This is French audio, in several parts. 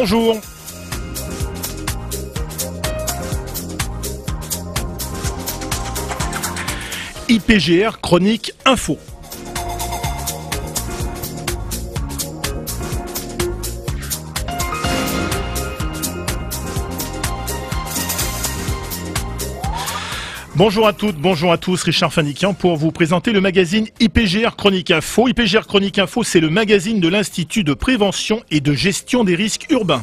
bonjour. IPGR Chronique Info. Bonjour à toutes, bonjour à tous, Richard Fanikian pour vous présenter le magazine IPGR Chronique Info. IPGR Chronique Info, c'est le magazine de l'Institut de prévention et de gestion des risques urbains.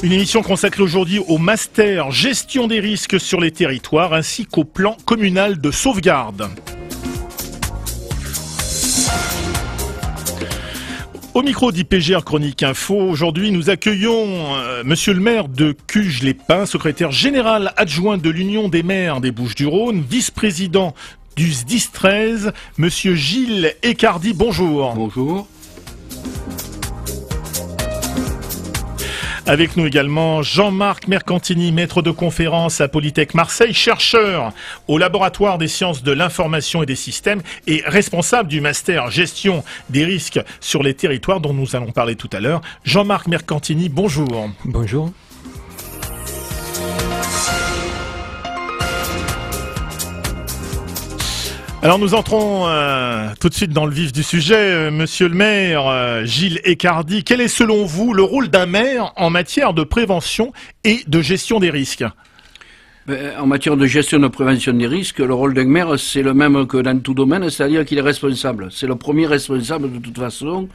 Une émission consacrée aujourd'hui au master gestion des risques sur les territoires ainsi qu'au plan communal de sauvegarde. Au micro d'IPGR Chronique Info, aujourd'hui nous accueillons monsieur le maire de Cuges-les-Pins, secrétaire général adjoint de l'Union des maires des Bouches-du-Rhône, vice-président du SDIS 13, monsieur Gilles Ecardi, bonjour. Bonjour. Avec nous également Jean-Marc Mercantini, maître de conférence à Polytech Marseille, chercheur au laboratoire des sciences de l'information et des systèmes et responsable du master gestion des risques sur les territoires dont nous allons parler tout à l'heure. Jean-Marc Mercantini, bonjour. Bonjour. Alors nous entrons tout de suite dans le vif du sujet. Monsieur le maire, Gilles Ecardi, quel est selon vous le rôle d'un maire en matière de prévention et de gestion des risques ? En matière de gestion de prévention des risques, le rôle d'un maire, c'est le même que dans tout domaine, c'est-à-dire qu'il est responsable. C'est le premier responsable de toute façon,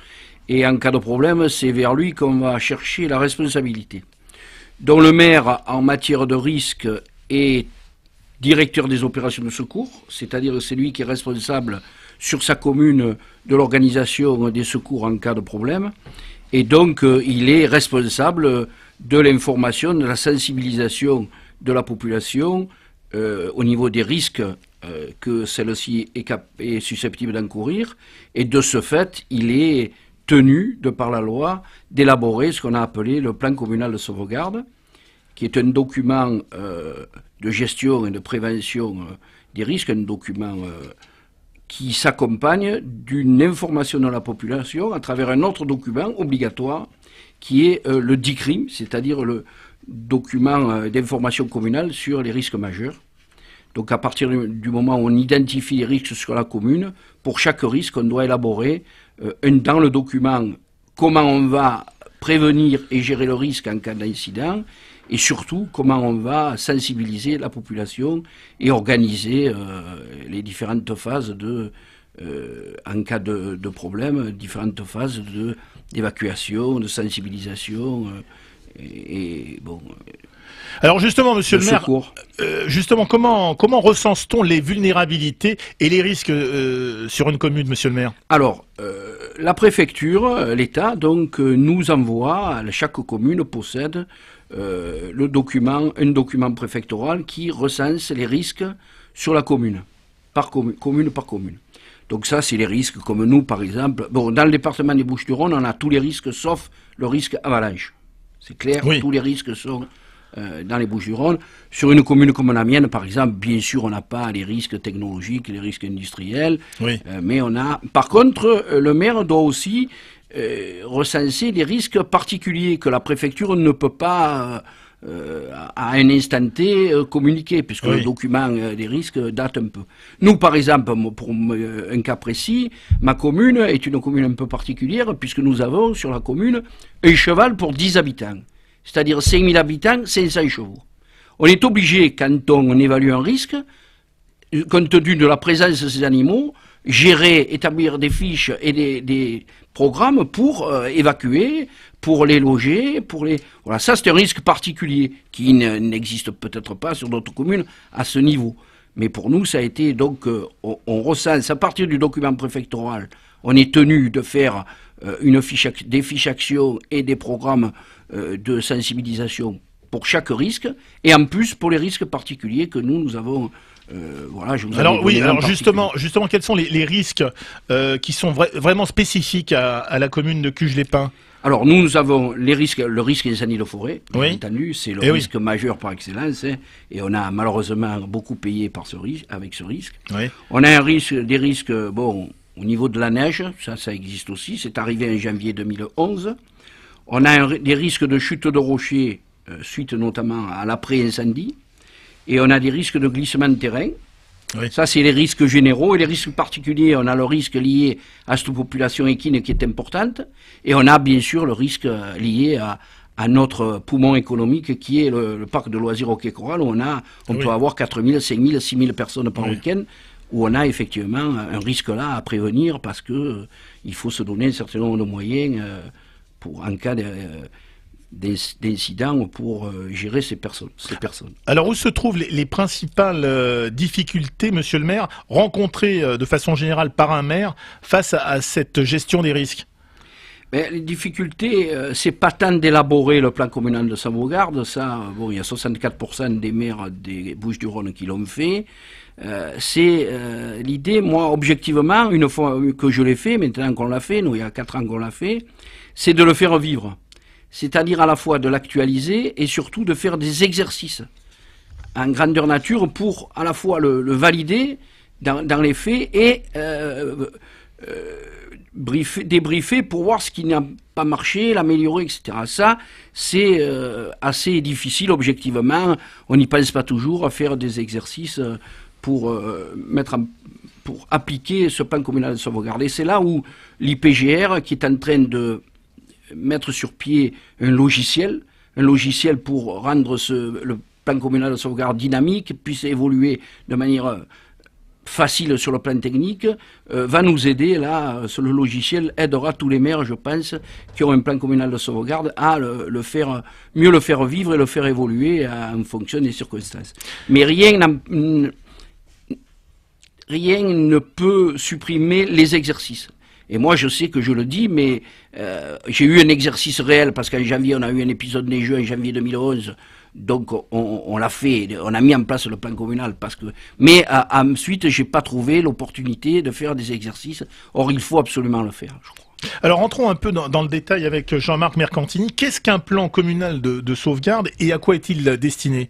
et en cas de problème, c'est vers lui qu'on va chercher la responsabilité. Donc le maire, en matière de risque, est directeur des opérations de secours, c'est-à-dire c'est lui qui est responsable sur sa commune de l'organisation des secours en cas de problème, et donc il est responsable de l'information, de la sensibilisation de la population au niveau des risques que celle-ci est susceptible d'encourir, et de ce fait, il est tenu, de par la loi, d'élaborer ce qu'on a appelé le plan communal de sauvegarde, qui est un document de gestion et de prévention des risques, un document qui s'accompagne d'une information de la population à travers un autre document obligatoire qui est le DICRIM, c'est-à-dire le document d'information communale sur les risques majeurs. Donc à partir du moment où on identifie les risques sur la commune, pour chaque risque, on doit élaborer dans le document comment on va prévenir et gérer le risque en cas d'incident, et surtout comment on va sensibiliser la population et organiser les différentes phases en cas de problème, différentes phases d'évacuation, de sensibilisation et bon. Alors justement, monsieur le maire, justement, comment recense-t-on les vulnérabilités et les risques sur une commune, monsieur le maire ? Alors, la préfecture, l'État, donc, nous envoie, chaque commune possède un document préfectoral qui recense les risques sur la commune par commune. Donc ça, c'est les risques comme nous, par exemple. Bon, dans le département des Bouches-du-Rhône, on a tous les risques sauf le risque avalanche. C'est clair, oui. Tous les risques sont dans les Bouches-du-Rhône. Sur une commune comme la mienne, par exemple, bien sûr, on n'a pas les risques technologiques, les risques industriels, oui. Mais on a... Par contre, le maire doit aussi recenser les risques particuliers que la préfecture ne peut pas, à un instant T, communiquer, puisque oui. Le document des risques date un peu. Nous, par exemple, pour un cas précis, ma commune est une commune un peu particulière, puisque nous avons sur la commune un cheval pour 10 habitants. C'est-à-dire 5000 habitants, 500 chevaux. On est obligé, quand on évalue un risque, compte tenu de la présence de ces animaux, gérer, établir des fiches et des programmes pour évacuer, pour les loger, Voilà, ça c'est un risque particulier qui n'existe peut-être pas sur d'autres communes à ce niveau. Mais pour nous, ça a été donc, on recense à partir du document préfectoral, on est tenu de faire des fiches actions et des programmes de sensibilisation pour chaque risque, et en plus pour les risques particuliers que nous avons. Voilà, je vous alors oui, alors justement, quels sont les risques qui sont vraiment spécifiques à la commune de Cuges-les-Pins? Alors nous avons le risque incendie de forêt, bien oui. entendu, c'est le risque majeur par excellence, hein, et on a malheureusement beaucoup payé avec ce risque. Oui. On a des risques, au niveau de la neige, ça existe aussi, c'est arrivé en janvier 2011. On a des risques de chute de rochers, suite notamment à l'après-incendie, et on a des risques de glissement de terrain. Oui. Ça, c'est les risques généraux. Et les risques particuliers, on a le risque lié à cette population équine qui est importante, et on a bien sûr le risque lié à notre poumon économique qui est le parc de loisirs au Quai Coral, où on peut avoir 4 000, 5 000, 6 000 personnes par week-end, où on a effectivement un risque là à prévenir parce que il faut se donner un certain nombre de moyens en cas d'incident pour gérer ces personnes. Alors où se trouvent les principales difficultés, monsieur le maire, rencontrées de façon générale par un maire face à cette gestion des risques? Les difficultés, c'est pas tant d'élaborer le plan communal de sauvegarde, ça, bon, il y a 64% des maires des Bouches-du-Rhône qui l'ont fait. C'est l'idée, moi, objectivement, une fois que je l'ai fait, maintenant qu'on l'a fait, nous, il y a 4 ans qu'on l'a fait, c'est de le faire vivre. C'est-à-dire à la fois de l'actualiser et surtout de faire des exercices en grandeur nature pour à la fois le valider dans les faits et débriefer pour voir ce qui n'a pas marché, l'améliorer, etc. Ça, c'est assez difficile objectivement. On n'y pense pas toujours à faire des exercices pour appliquer ce plan communal de sauvegarde. Et c'est là où l'IPGR, qui est en train de mettre sur pied un logiciel pour rendre le plan communal de sauvegarde dynamique, puisse évoluer de manière facile sur le plan technique, va nous aider. Là, le logiciel aidera tous les maires, je pense, qui ont un plan communal de sauvegarde à mieux le faire vivre et le faire évoluer en fonction des circonstances. Mais rien ne peut supprimer les exercices. Et moi, je sais que je le dis, mais j'ai eu un exercice réel, parce qu'en janvier, on a eu un épisode neigeux en janvier 2011, donc on l'a fait, on a mis en place le plan communal, mais ensuite, j'ai pas trouvé l'opportunité de faire des exercices. Or, il faut absolument le faire, je crois. Alors, rentrons un peu dans le détail avec Jean-Marc Mercantini. Qu'est-ce qu'un plan communal de sauvegarde et à quoi est-il destiné?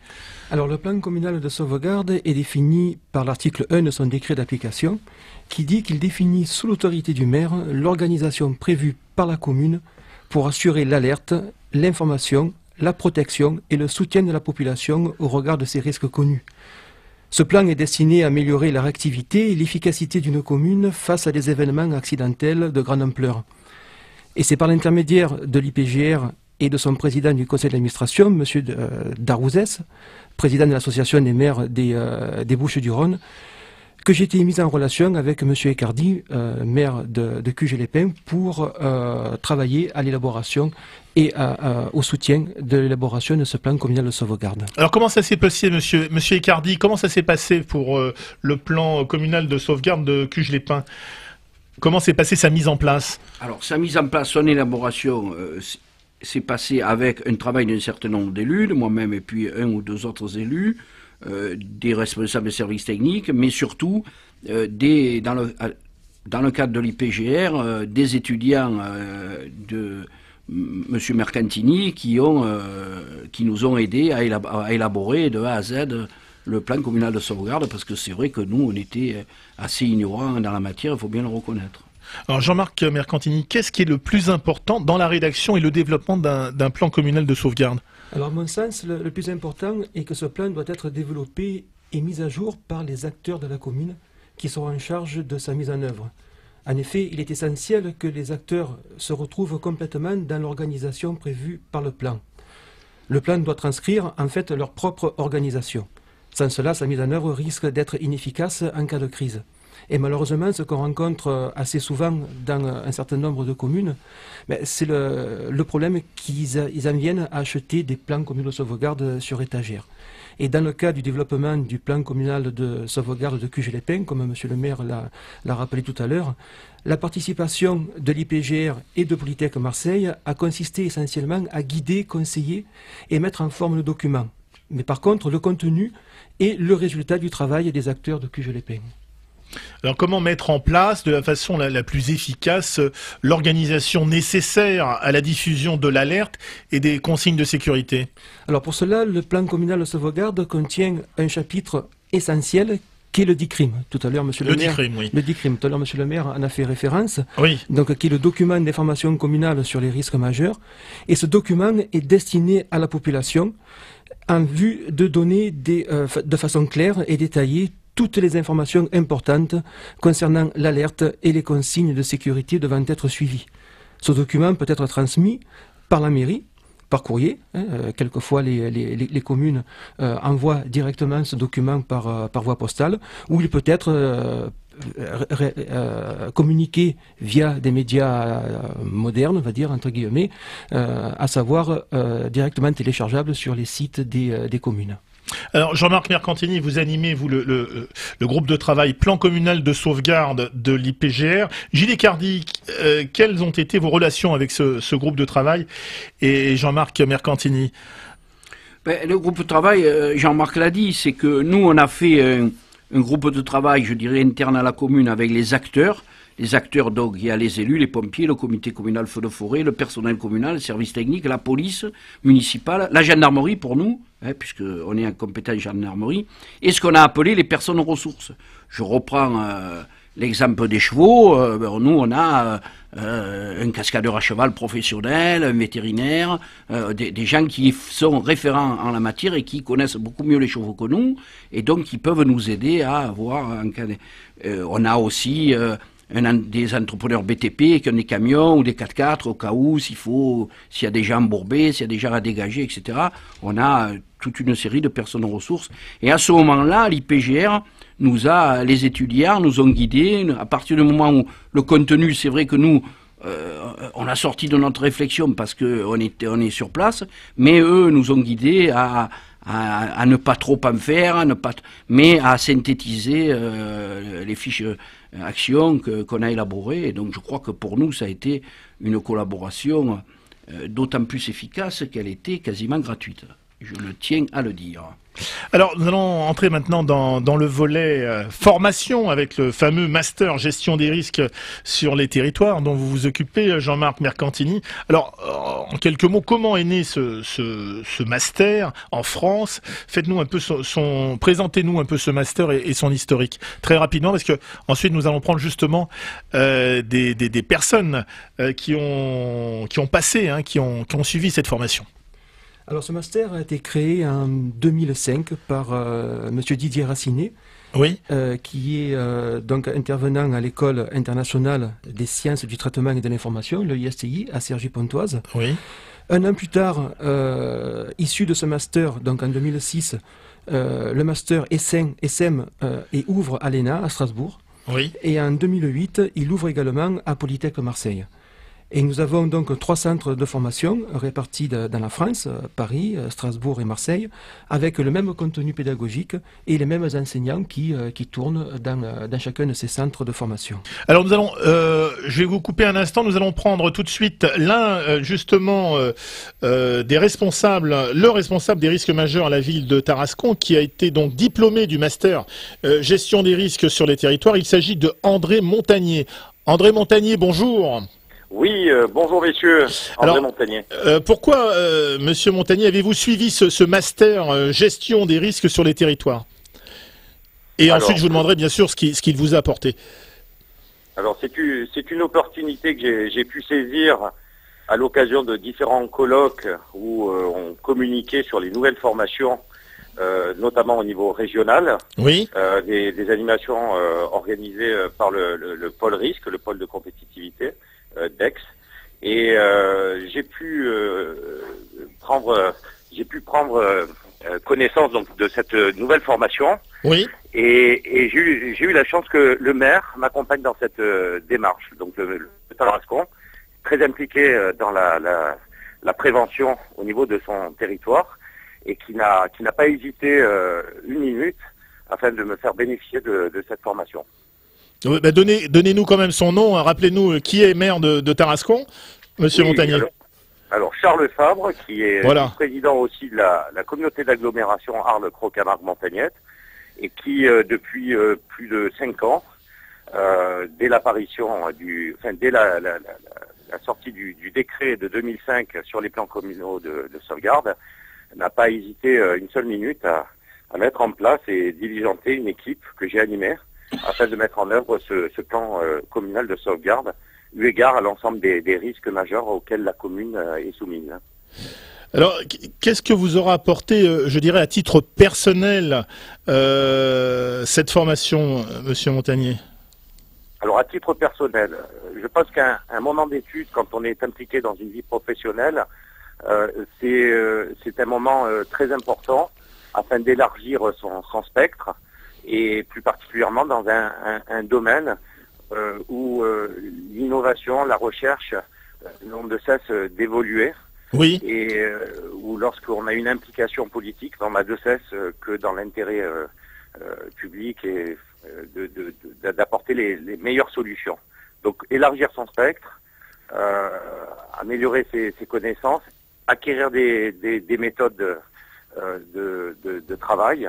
Alors, le plan communal de sauvegarde est défini par l'article 1 de son décret d'application, qui dit qu'il définit sous l'autorité du maire l'organisation prévue par la commune pour assurer l'alerte, l'information, la protection et le soutien de la population au regard de ces risques connus. Ce plan est destiné à améliorer la réactivité et l'efficacité d'une commune face à des événements accidentels de grande ampleur. Et c'est par l'intermédiaire de l'IPGR et de son président du conseil d'administration, M. Darouzès, président de l'association des maires des Bouches-du-Rhône, que j'ai été mis en relation avec M. Ecardi, maire de Cuges-les-Pins, pour travailler à l'élaboration et au soutien de l'élaboration de ce plan communal de sauvegarde. Alors comment ça s'est passé, monsieur Ecardi, comment ça s'est passé pour le plan communal de sauvegarde de Cuges-les-Pins? Comment s'est passée sa mise en place? Alors sa mise en place, son élaboration s'est passée avec un travail d'un certain nombre d'élus, de moi-même et puis 1 ou 2 autres élus, des responsables de services techniques, mais surtout dans le cadre de l'IPGR, des étudiants de M. Mercantini qui nous ont aidés à élaborer de A à Z le plan communal de sauvegarde, parce que c'est vrai que nous, on était assez ignorants dans la matière, il faut bien le reconnaître. Alors Jean-Marc Mercantini, qu'est-ce qui est le plus important dans la rédaction et le développement d'un plan communal de sauvegarde? Alors à mon sens, le plus important est que ce plan doit être développé et mis à jour par les acteurs de la commune qui sont en charge de sa mise en œuvre. En effet, il est essentiel que les acteurs se retrouvent complètement dans l'organisation prévue par le plan. Le plan doit transcrire en fait leur propre organisation. Sans cela, sa mise en œuvre risque d'être inefficace en cas de crise. Et malheureusement, ce qu'on rencontre assez souvent dans un certain nombre de communes, c'est le problème qu'ils en viennent à acheter des plans communaux de sauvegarde sur étagère. Et dans le cas du développement du plan communal de sauvegarde de Cuges-les-Pins, comme M. le maire l'a rappelé tout à l'heure, la participation de l'IPGR et de Polytech Marseille a consisté essentiellement à guider, conseiller et mettre en forme le document. Mais par contre, le contenu est le résultat du travail des acteurs de Cuges-les-Pins. Alors comment mettre en place de la façon la plus efficace l'organisation nécessaire à la diffusion de l'alerte et des consignes de sécurité? Alors pour cela, le plan communal de sauvegarde contient un chapitre essentiel qui est le DICRIM. Tout à l'heure, Monsieur le maire, DICRIM, oui. Le DICRIM. Tout à l'heure, Monsieur le maire en a fait référence. Oui. Donc, qui est le document d'information communale sur les risques majeurs. Et ce document est destiné à la population en vue de donner de façon claire et détaillée toutes les informations importantes concernant l'alerte et les consignes de sécurité devant être suivies. Ce document peut être transmis par la mairie, par courrier. Quelquefois, les communes envoient directement ce document par voie postale, ou il peut être communiqué via des médias modernes, on va dire, entre guillemets, à savoir directement téléchargeable sur les sites des communes. Alors, Jean-Marc Mercantini, vous animez, vous, le groupe de travail Plan communal de sauvegarde de l'IPGR. Gilles Cardi, quelles ont été vos relations avec ce groupe de travail et Jean-Marc Mercantini? Le groupe de travail, Jean-Marc l'a dit, c'est que nous, on a fait un groupe de travail, je dirais, interne à la commune avec les acteurs. Les acteurs, donc, il y a les élus, les pompiers, le comité communal feu de forêt, le personnel communal, le service technique, la police municipale, la gendarmerie pour nous, puisqu'on est en compétence gendarmerie, et ce qu'on a appelé les personnes ressources. Je reprends l'exemple des chevaux. Nous, on a un cascadeur à cheval professionnel, un vétérinaire, des gens qui sont référents en la matière et qui connaissent beaucoup mieux les chevaux que nous, et donc qui peuvent nous aider à avoir un cas on a aussi des entrepreneurs BTP qui ont des camions ou des 4x4 au cas où s'il y a des gens embourbés, s'il y a des gens à dégager, etc. On a toute une série de personnes ressources. Et à ce moment-là, l'IPGR les étudiants nous ont guidés. À partir du moment où le contenu, c'est vrai que nous, on a sorti de notre réflexion parce qu'on est sur place, mais eux nous ont guidés à ne pas trop en faire, mais à synthétiser les fiches actions qu'on a élaborées. Et donc je crois que pour nous, ça a été une collaboration d'autant plus efficace qu'elle était quasiment gratuite. Je le tiens à le dire. Alors, nous allons entrer maintenant dans le volet formation avec le fameux master gestion des risques sur les territoires dont vous vous occupez, Jean-Marc Mercantini. Alors, en quelques mots, comment est né ce master en France? Faites-nous un peu présentez-nous un peu ce master et son historique très rapidement, parce que ensuite nous allons prendre justement des personnes qui ont passé, qui ont suivi cette formation. Alors ce master a été créé en 2005 par Monsieur Didier Racinet, oui. Qui est donc intervenant à l'École internationale des sciences du traitement et de l'information, le ISTI, à Cergy-Pontoise. Oui. Un an plus tard, issu de ce master, donc en 2006, le master SM ouvre à l'ENA, à Strasbourg. Oui. Et en 2008, il ouvre également à Polytech Marseille. Et nous avons donc 3 centres de formation répartis dans la France, Paris, Strasbourg et Marseille, avec le même contenu pédagogique et les mêmes enseignants qui tournent dans chacun de ces centres de formation. Alors nous allons, je vais vous couper un instant, nous allons prendre tout de suite l'un justement le responsable des risques majeurs à la ville de Tarascon, qui a été donc diplômé du master gestion des risques sur les territoires. Il s'agit de André Montagnier. André Montagnier, bonjour. Oui, bonjour messieurs, André Montagnier. Pourquoi, monsieur Montagnier, avez-vous suivi ce master gestion des risques sur les territoires? Et ensuite, je vous demanderai bien sûr ce qu'il vous a apporté. Alors, c'est une opportunité que j'ai pu saisir à l'occasion de différents colloques où on communiquait sur les nouvelles formations, notamment au niveau régional. Oui. Des animations organisées par le pôle risque, le pôle de compétitivité. Dex, et j'ai pu prendre connaissance donc de cette nouvelle formation. Oui. Et j'ai eu la chance que le maire m'accompagne dans cette démarche. Donc le Tarascon, très impliqué dans la prévention au niveau de son territoire, et qui n'a pas hésité une minute afin de me faire bénéficier de cette formation. Bah donnez-nous quand même son nom, hein. Rappelez-nous qui est maire de Tarascon, monsieur Montagnier. Alors Charles Fabre, qui est président aussi de la communauté d'agglomération Arles-Croc-Camargue-Montagnette, et qui depuis plus de 5 ans, dès l'apparition dès la sortie du décret de 2005 sur les plans communaux de sauvegarde, n'a pas hésité une seule minute à mettre en place et diligenter une équipe que j'ai animée afin de mettre en œuvre ce plan communal de sauvegarde, eu égard à l'ensemble des risques majeurs auxquels la commune est soumise. Alors, qu'est-ce que vous aura apporté, je dirais, à titre personnel, cette formation, Monsieur Montagnier? Alors, à titre personnel, je pense qu'un moment d'études, quand on est impliqué dans une vie professionnelle, c'est un moment très important afin d'élargir son spectre, et plus particulièrement dans un domaine où l'innovation, la recherche n'ont de cesse d'évoluer. Oui. Et où lorsqu'on a une implication politique, on n'a de cesse que dans l'intérêt public et d'apporter les meilleures solutions. Donc élargir son spectre, améliorer ses connaissances, acquérir des méthodes de travail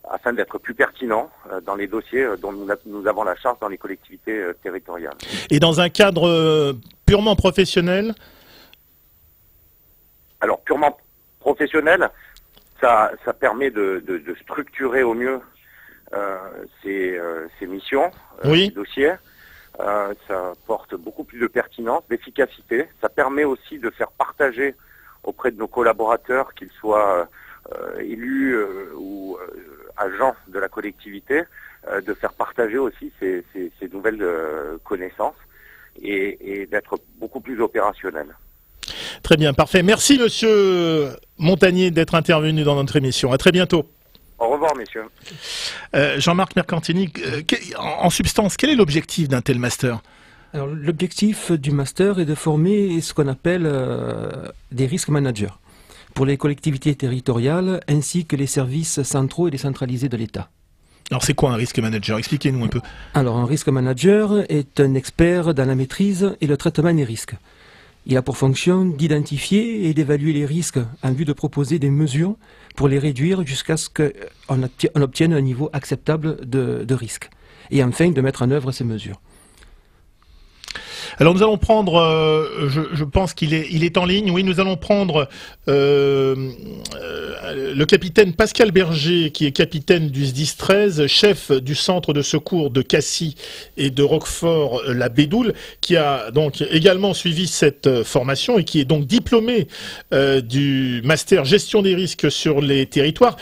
afin d'être plus pertinent dans les dossiers dont nous avons la charge dans les collectivités territoriales. Et dans un cadre purement professionnel? Alors, purement professionnel, ça permet de structurer au mieux ces missions, oui. Ces dossiers. Ça porte beaucoup plus de pertinence, d'efficacité. Ça permet aussi de faire partager auprès de nos collaborateurs, qu'ils soient élus ou agents de la collectivité, de faire partager aussi ces nouvelles connaissances et d'être beaucoup plus opérationnel. Très bien, parfait. Merci Monsieur Montagnier d'être intervenu dans notre émission. À très bientôt. Au revoir, messieurs. Jean-Marc Mercantini, en substance, quel est l'objectif d'un tel master? Alors, l'objectif du master est de former ce qu'on appelle des risques managers pour les collectivités territoriales ainsi que les services centraux et décentralisés de l'État. Alors c'est quoi un risque manager? Expliquez-nous un peu. Alors un risque manager est un expert dans la maîtrise et le traitement des risques. Il a pour fonction d'identifier et d'évaluer les risques en vue de proposer des mesures pour les réduire jusqu'à ce qu'on obtienne un niveau acceptable de risque. Et enfin, de mettre en œuvre ces mesures. Alors nous allons prendre, je pense qu'il est en ligne, oui, nous allons prendre le capitaine Pascal Berger, qui est capitaine du SDIS 13, chef du centre de secours de Cassis et de Roquefort-la-Bédoule, qui a donc également suivi cette formation et qui est donc diplômé du master gestion des risques sur les territoires.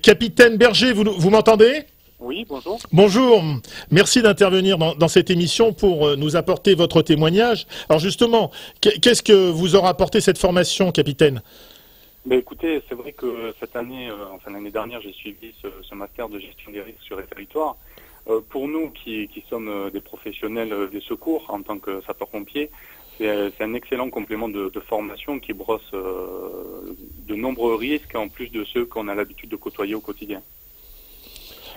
Capitaine Berger, vous m'entendez ? Oui, bonjour. Bonjour, merci d'intervenir dans cette émission pour nous apporter votre témoignage. Alors justement, qu'est-ce que vous aura apporté cette formation, capitaine ? Ben écoutez, c'est vrai que cette année, enfin l'année dernière, j'ai suivi ce master de gestion des risques sur les territoires. Pour nous qui sommes des professionnels des secours en tant que sapeurs-pompiers, c'est un excellent complément de formation qui brosse de nombreux risques en plus de ceux qu'on a l'habitude de côtoyer au quotidien.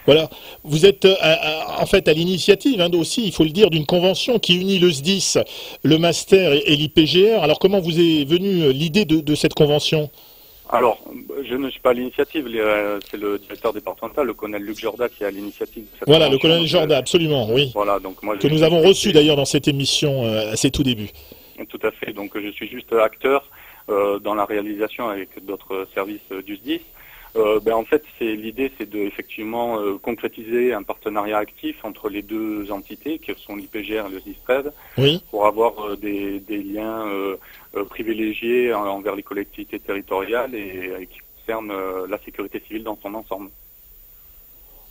Voilà, vous êtes en fait à l'initiative aussi, il faut le dire, d'une convention qui unit le SDIS, le master et l'IPGR. Alors comment vous est venue l'idée de cette convention ? Alors, je ne suis pas à l'initiative, c'est le directeur départemental, le colonel Luc Jorda, qui est à l'initiative de cette convention. Voilà, le colonel Jorda, absolument, oui. Voilà, donc moi, que nous avons reçu d'ailleurs dans cette émission à ses tout débuts. Tout à fait, donc je suis juste acteur dans la réalisation avec d'autres services du SDIS. En fait, l'idée, c'est de effectivement concrétiser un partenariat actif entre les deux entités, qui sont l'IPGR et le SDIS 13, oui, pour avoir des liens privilégiés envers les collectivités territoriales et qui concernent la sécurité civile dans son ensemble.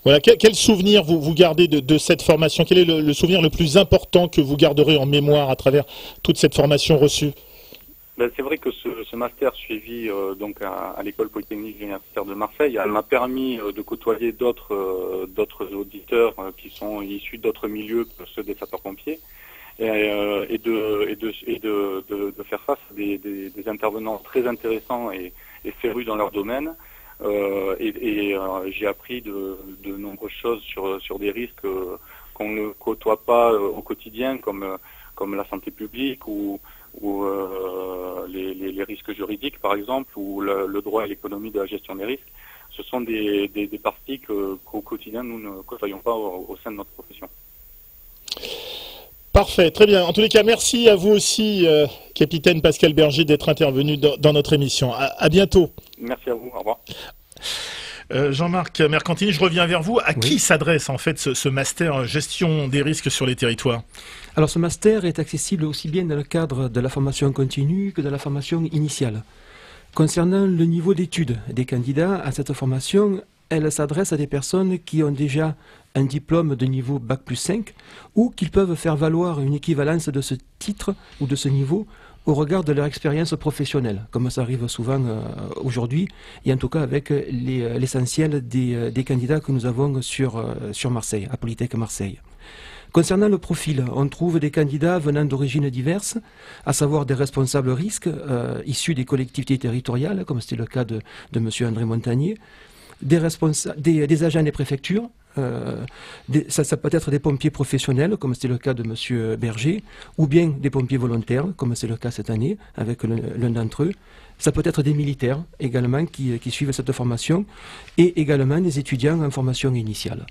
Voilà, quel souvenir vous gardez de cette formation? Quel est le souvenir le plus important que vous garderez en mémoire à travers toute cette formation reçue? C'est vrai que ce master suivi donc à l'école polytechnique universitaire de Marseille m'a permis de côtoyer d'autres auditeurs qui sont issus d'autres milieux que ceux des sapeurs-pompiers et de faire face à des intervenants très intéressants et férus dans leur domaine. J'ai appris de nombreuses choses sur des risques qu'on ne côtoie pas au quotidien, comme la santé publique ou les risques juridiques, par exemple, ou le droit à l'économie de la gestion des risques. Ce sont des parties qu'au quotidien, nous ne côtoyons pas au sein de notre profession. Parfait, très bien. En tous les cas, merci à vous aussi, capitaine Pascal Berger, d'être intervenu dans notre émission. À bientôt. Merci à vous, au revoir. Jean-Marc Mercantini, je reviens vers vous. À qui s'adresse en fait ce master gestion des risques sur les territoires? Alors ce master est accessible aussi bien dans le cadre de la formation continue que de la formation initiale. Concernant le niveau d'études des candidats à cette formation, elle s'adresse à des personnes qui ont déjà un diplôme de niveau Bac plus 5 ou qui peuvent faire valoir une équivalence de ce titre ou de ce niveau au regard de leur expérience professionnelle, comme ça arrive souvent aujourd'hui, et en tout cas avec l'essentiel des candidats que nous avons sur Marseille, à Polytech Marseille. Concernant le profil, on trouve des candidats venant d'origines diverses, à savoir des responsables risques issus des collectivités territoriales, comme c'était le cas de M. André Montagnier, des agents des préfectures, ça peut être des pompiers professionnels, comme c'était le cas de M. Berger, ou bien des pompiers volontaires, comme c'est le cas cette année, avec l'un d'entre eux. Ça peut être des militaires également qui suivent cette formation, et également des étudiants en formation initiale.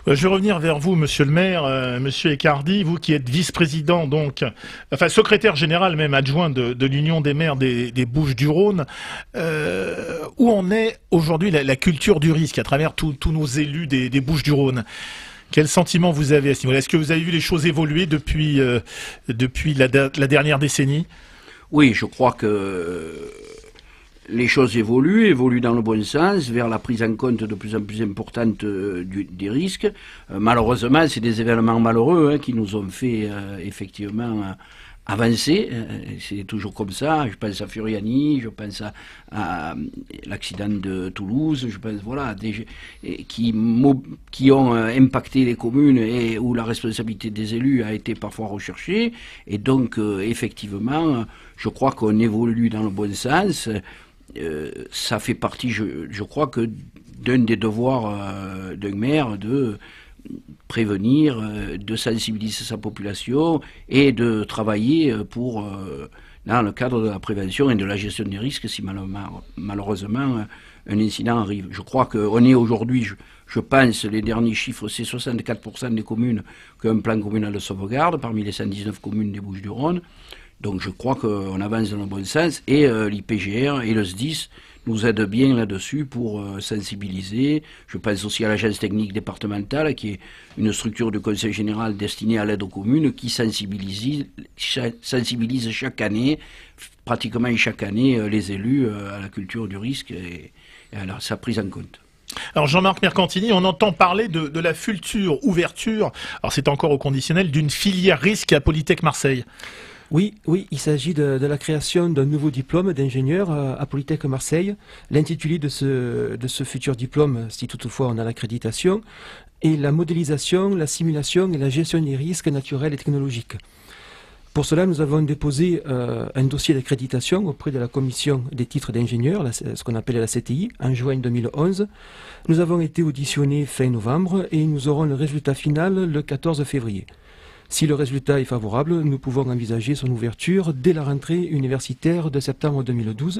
Je vais revenir vers vous, monsieur le maire, monsieur Ecardi, vous qui êtes vice-président, donc, enfin secrétaire général même adjoint de l'Union des maires des Bouches-du-Rhône. Où en est aujourd'hui la culture du risque à travers tous nos élus des Bouches-du-Rhône? Quel sentiment vous avez à ce niveau-là? Est-ce que vous avez vu les choses évoluer depuis la dernière décennie? Oui, je crois que les choses évoluent dans le bon sens, vers la prise en compte de plus en plus importante des risques. Malheureusement, c'est des événements malheureux qui nous ont fait effectivement avancer. C'est toujours comme ça. Je pense à Furiani, je pense à l'accident de Toulouse, je pense qui ont impacté les communes et où la responsabilité des élus a été parfois recherchée. Et donc, effectivement, je crois qu'on évolue dans le bon sens. Ça fait partie, je crois que d'un des devoirs d'un maire de prévenir, de sensibiliser sa population et de travailler pour, dans le cadre de la prévention et de la gestion des risques si malheureusement un incident arrive. Je crois qu'on est aujourd'hui, je pense, les derniers chiffres, c'est 64% des communes qui ont un plan communal de sauvegarde parmi les 119 communes des Bouches-du-Rhône. Donc je crois qu'on avance dans le bon sens et l'IPGR et le SDIS nous aident bien là-dessus pour sensibiliser. Je pense aussi à l'agence technique départementale qui est une structure de conseil général destinée à l'aide aux communes qui sensibilise chaque année, pratiquement chaque année, les élus à la culture du risque et à sa prise en compte. Alors Jean-Marc Mercantini, on entend parler de la future ouverture, alors c'est encore au conditionnel, d'une filière risque à Polytech Marseille. Oui, il s'agit de la création d'un nouveau diplôme d'ingénieur à Polytech Marseille. L'intitulé de ce futur diplôme, si toutefois on a l'accréditation, est la modélisation, la simulation et la gestion des risques naturels et technologiques. Pour cela, nous avons déposé un dossier d'accréditation auprès de la commission des titres d'ingénieur, ce qu'on appelle la CTI, en juin 2011. Nous avons été auditionnés fin novembre et nous aurons le résultat final le 14 février. Si le résultat est favorable, nous pouvons envisager son ouverture dès la rentrée universitaire de septembre 2012.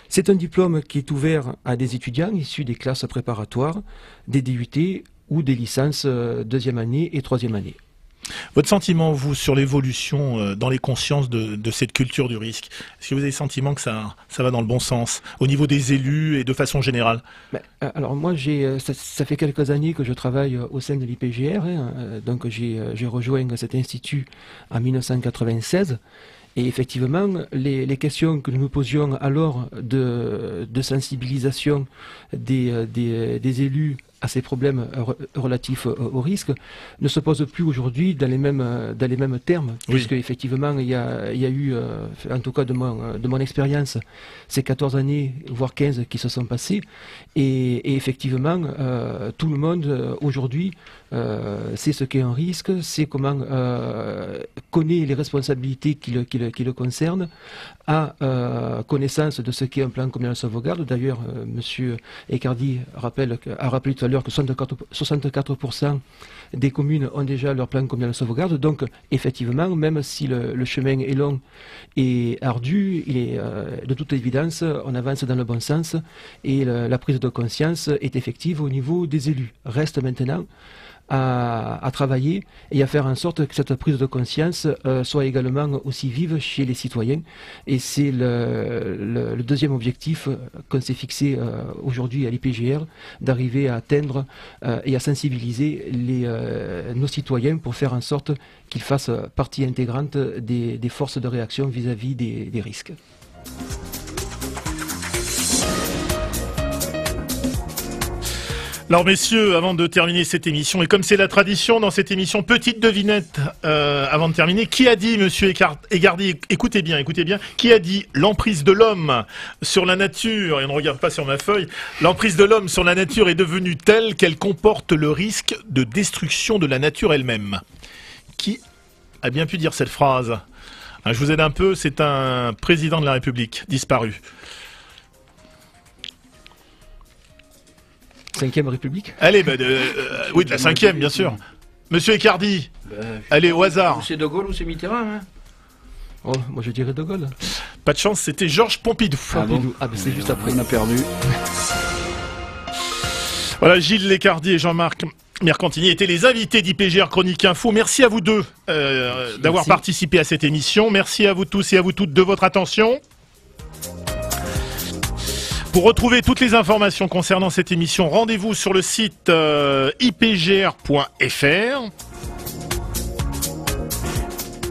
C'est un diplôme qui est ouvert à des étudiants issus des classes préparatoires, des DUT ou des licences deuxième année et troisième année. Votre sentiment, vous, sur l'évolution dans les consciences de cette culture du risque, est-ce que vous avez le sentiment que ça va dans le bon sens, au niveau des élus et de façon générale? Alors moi, ça fait quelques années que je travaille au sein de l'IPGR, donc j'ai rejoint cet institut en 1996. Et effectivement, les questions que nous nous posions alors de sensibilisation des élus à ces problèmes relatifs au risque ne se posent plus aujourd'hui dans les mêmes termes, puisque effectivement il y a eu, en tout cas de mon expérience, ces 14 années, voire 15 qui se sont passées, et effectivement tout le monde aujourd'hui sait ce qu'est un risque, sait comment connaît les responsabilités qui le concernent, a connaissance de ce qu'est un plan communal de sauvegarde. D'ailleurs, M. Ecardi a rappelé tout à l'heure que 64% des communes ont déjà leur plan communal de sauvegarde. Donc, effectivement, même si le chemin est long et ardu, il est de toute évidence, on avance dans le bon sens et la prise de conscience est effective au niveau des élus. Reste maintenant à travailler et à faire en sorte que cette prise de conscience soit également aussi vive chez les citoyens. Et c'est le deuxième objectif qu'on s'est fixé aujourd'hui à l'IPGR, d'arriver à atteindre et à sensibiliser nos citoyens pour faire en sorte qu'ils fassent partie intégrante des forces de réaction vis-à-vis des risques. Alors messieurs, avant de terminer cette émission, et comme c'est la tradition dans cette émission, petite devinette avant de terminer, qui a dit, monsieur Egardy, écoutez bien, qui a dit l'emprise de l'homme sur la nature, et on ne regarde pas sur ma feuille, l'emprise de l'homme sur la nature est devenue telle qu'elle comporte le risque de destruction de la nature elle-même. Qui a bien pu dire cette phrase? Je vous aide un peu, c'est un président de la République, disparu. 5e République? Allez, oui, de la 5e, bien sûr. Monsieur Egardy, allez, au hasard. C'est De Gaulle ou c'est Mitterrand, hein? Oh, moi je dirais De Gaulle. Pas de chance, c'était Georges Pompidou. Pompidou. Ah, ben c'est juste après. On a perdu. Voilà, Gilles Lecardier et Jean-Marc Mercantini étaient les invités d'IPGR Chronique Info. Merci à vous deux d'avoir participé à cette émission. Merci à vous tous et à vous toutes de votre attention. Pour retrouver toutes les informations concernant cette émission, rendez-vous sur le site ipgr.fr.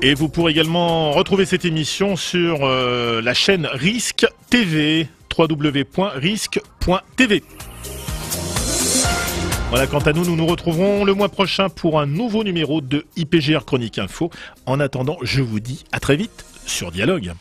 Et vous pourrez également retrouver cette émission sur la chaîne Risque TV, www.risque.tv. Voilà, quant à nous, nous nous retrouverons le mois prochain pour un nouveau numéro de IPGR Chronique Info. En attendant, je vous dis à très vite sur Dialogue.